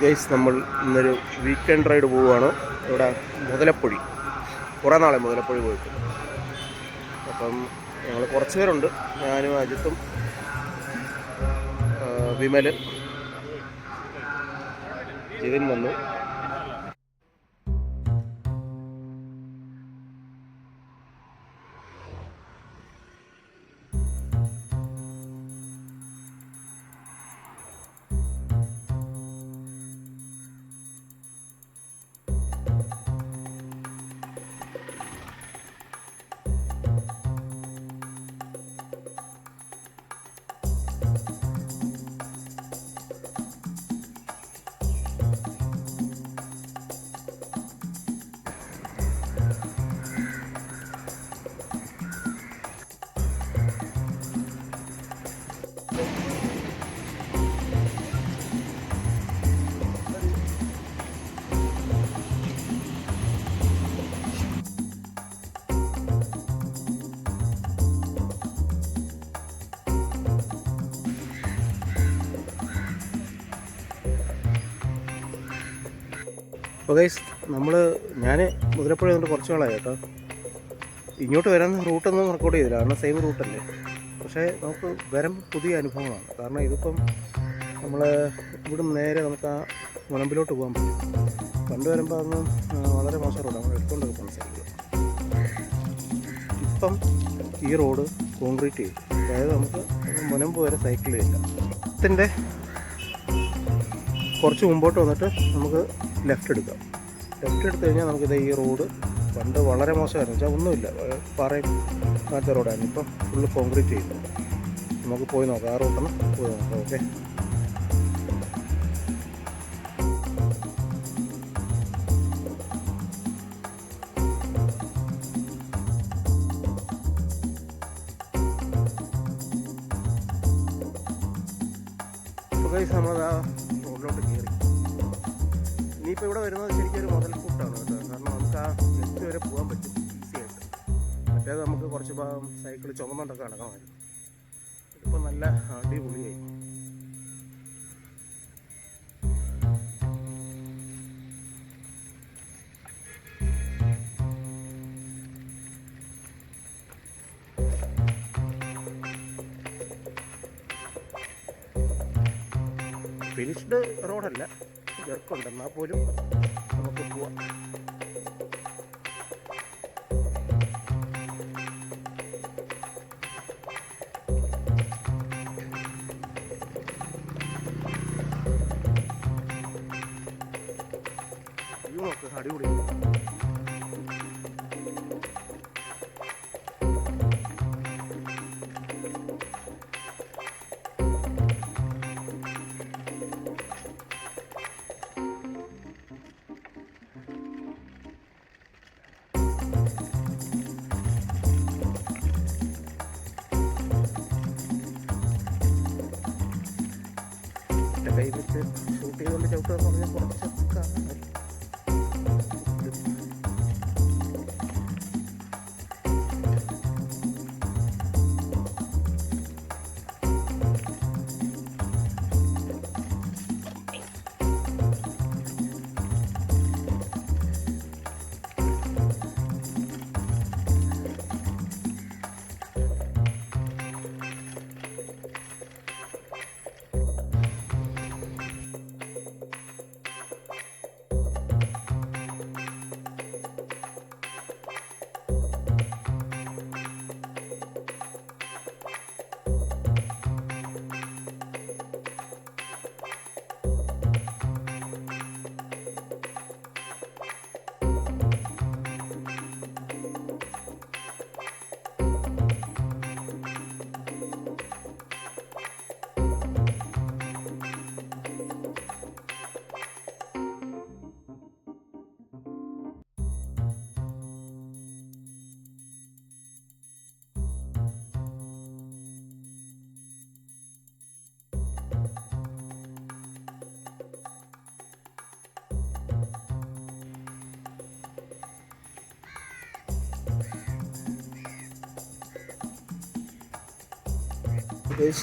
Guys, നമ്മൾ ഇന്നൊരു weekend ride പോവുകയാണ്. ഇവിടെ മുതലപ്പൊഴി. കുറേ നാളെ മുതലപ്പൊഴി പോയിട്ട്. അപ്പം ഞങ്ങൾ കുറച്ച് പേരുണ്ട്. ഞാനും അജിത്തും വിമൽ, ജിതിൻ വന്നു. അപ്പോൾ ഗൈസ്, ഞാൻ മുതലപ്പുഴ കൊണ്ട് കുറച്ച് നാളായി കേട്ടോ. ഇങ്ങോട്ട് വരാൻ റൂട്ടൊന്നും റെക്കോർഡ് ചെയ്തില്ല, കാരണം സെയിം റൂട്ടല്ലേ. പക്ഷേ നമുക്ക് വരം പുതിയ അനുഭവമാണ്. കാരണം ഇതിപ്പം നമ്മൾ ഇവിടുന്ന് നേരെ നമുക്ക് ആ മുനമ്പിലോട്ട് പോകാൻ പറ്റും. പണ്ട് വരുമ്പോൾ അന്ന് വളരെ മോശം റോഡാണ്, നമ്മൾ എടുത്തുകൊണ്ടൊക്കെ പോകുന്ന സൈക്കിൾ. ഇപ്പം ഈ റോഡ് കോൺക്രീറ്റ് ചെയ്തു. അതായത് നമുക്ക് മുനമ്പ് വരെ സൈക്കിൾ ചെയ്യില്ല. ഇതിൻ്റെ കുറച്ച് മുമ്പോട്ട് വന്നിട്ട് നമുക്ക് ലെഫ്റ്റ് എടുക്കാം. ലെഫ്റ്റ് എടുത്തു കഴിഞ്ഞാൽ നമുക്കിത് ഈ റോഡ് പണ്ട് വളരെ മോശമായിരുന്നു വെച്ചാൽ ഒന്നുമില്ല, പാറയും അങ്ങനത്തെ റോഡായിരുന്നു. ഇപ്പം ഫുള്ള് കോൺക്രീറ്റ് ചെയ്യുന്നു. നമുക്ക് പോയി നോക്കാം, ആ റോട്ടൊന്ന് പോയി നോക്കാം. ഓക്കെ, നമ്മളത് ആ റോഡിലോട്ട് കയറി. ഇനിയിപ്പോൾ ഇവിടെ വരുന്നത് ശരിക്കും ഒരു മുതൽ കൂട്ടാണ് കേട്ടോ. കാരണം നമുക്ക് ആ ലെഫ്റ്റ് വരെ പോകാൻ പറ്റും ഈസി ആയിട്ട്. മറ്റേത് നമുക്ക് കുറച്ച് സൈക്കിൾ ചുമന്നുകൊണ്ടൊക്കെ നടക്കണമായിരുന്നു. ഇതിപ്പോൾ നല്ല അടിപൊളിയായി. ഫിനിഷ്ഡ് റോഡല്ല, ജർക്കുണ്ട്, എന്നാൽ പോലും നമുക്ക് പോവാം. ഇത് നോക്ക്, അടിപൊളി. കൈ വെച്ച് ഷൂട്ട് ചെയ്തുകൊണ്ട് ചവിട്ടുക എന്ന് പറഞ്ഞാൽ കുറച്ച് കാണാൻ.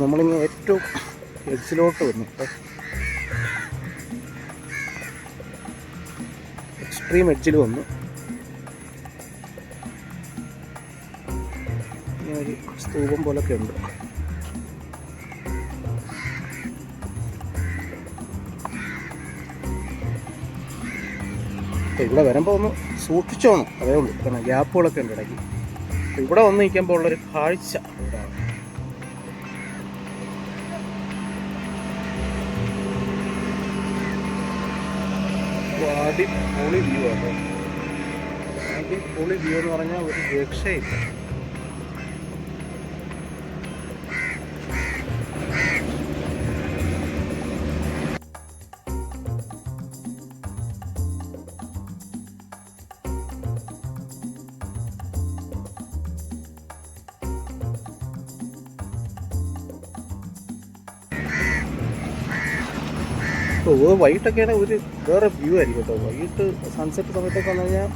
നമ്മളിങ്ങനെ ഏറ്റവും എഡ്ജിലോട്ട് വന്നു. എക്സ്ട്രീം എഡ്ജിൽ വന്നു. ഇങ്ങനെ ഒരു സ്തൂപം പോലൊക്കെ ഉണ്ട്. ഇവിടെ വരുമ്പോൾ ഒന്ന് സൂക്ഷിച്ചോണം, അതേ ഉള്ളൂ. കാരണം ഗ്യാപ്പുകളൊക്കെ ഉണ്ട് ഇടയ്ക്ക്. ഇവിടെ വന്ന് നിൽക്കുമ്പോൾ ഉള്ളൊരു കാഴ്ച ഇതാണ്. അടിപൊളി വ്യൂ ആണ്. അടിപൊളി വ്യൂ എന്ന് പറഞ്ഞാൽ ഒരു രക്ഷയില്ല. വൈകിട്ടൊക്കെയാണ് ഒരു വേറെ വ്യൂ ആയിരിക്കും കേട്ടോ. വൈകിട്ട് സൺസെറ്റ് സമയത്തൊക്കെ വന്നു കഴിഞ്ഞാൽ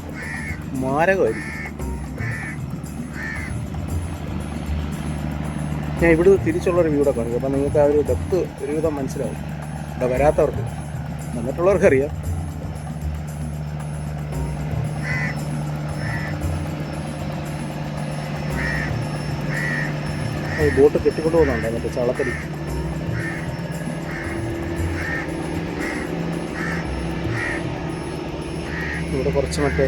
മാരകമായിരിക്കും. ഞാൻ ഇവിടുന്ന് തിരിച്ചുള്ളൊരു വ്യൂ കൂടെ കാണിക്കും. അപ്പം നിങ്ങൾക്ക് ആ ഒരു ഡെപ്ത് ഒരുവിധം മനസ്സിലാവും. ഇവിടെ വരാത്തവർക്ക്, വന്നിട്ടുള്ളവർക്കറിയാം. ബോട്ട് കെട്ടിക്കൊണ്ട് പോകുന്നുണ്ട് എന്നിട്ട് ചളക്കടി. ഇവിടെ കുറച്ച് മറ്റേ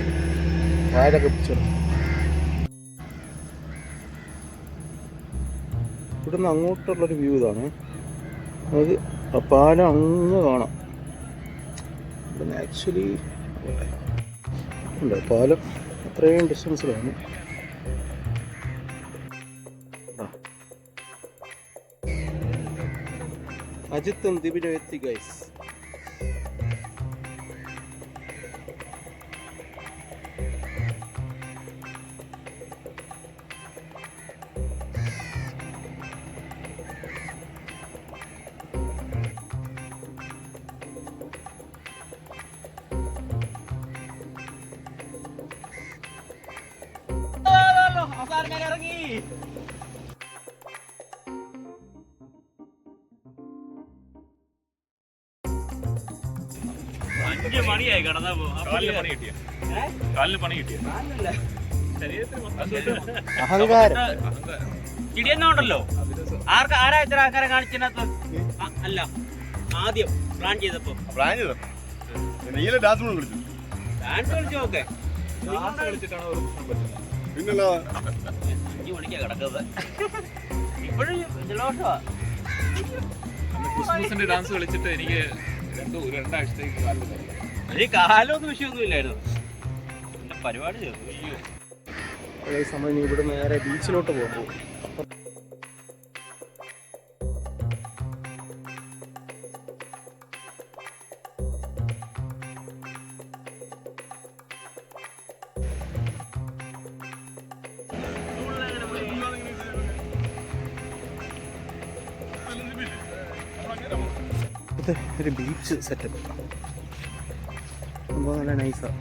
വാഴയൊക്കെ പിടിച്ചു. ഇവിടുന്ന് അങ്ങോട്ടുള്ളൊരു വ്യൂ ഇതാണ്. അത് ആ പാലം അങ്ങ് കാണാം. ഇവിടുന്ന് ആക്ച്വലി ഉണ്ട് പാലം അത്രയും ഡിസ്റ്റൻസിലാണ്. അജിത്തും ദിബിനും എത്തി ഗൈസ്. അഹങ്കാരം ചിടിയെന്നുണ്ടല്ലോ. ആരാ ഇത്ര ആൾക്കാരെ കാണിച്ചതിനകത്ത്? അല്ല, ആദ്യം പ്ലാൻ ചെയ്തപ്പോ ഡാൻസ് കളിച്ചു. ഓക്കെ, പിന്നല്ലോ 5 മണിക്കാ കിടക്കുന്നത്. ഇപ്പോഴും ജലദോഷമാ. ക്രിസ്മസിന്റെ ഡാൻസ് കളിച്ചിട്ട് എനിക്ക് രണ്ടാഴ്ചത്തേക്ക് ഈ കാലമൊന്നും വിഷയമൊന്നും ഇല്ലായിരുന്നു. പിന്നെ പരിപാടി ചെയ്തു. അതേ സമയം ഇവിടെ നേരെ ബീച്ചിലോട്ട് പോകുമ്പോൾ ഒരു ബീച്ച് സെറ്റപ്പ് സംഭവം നല്ല നൈസാണ്.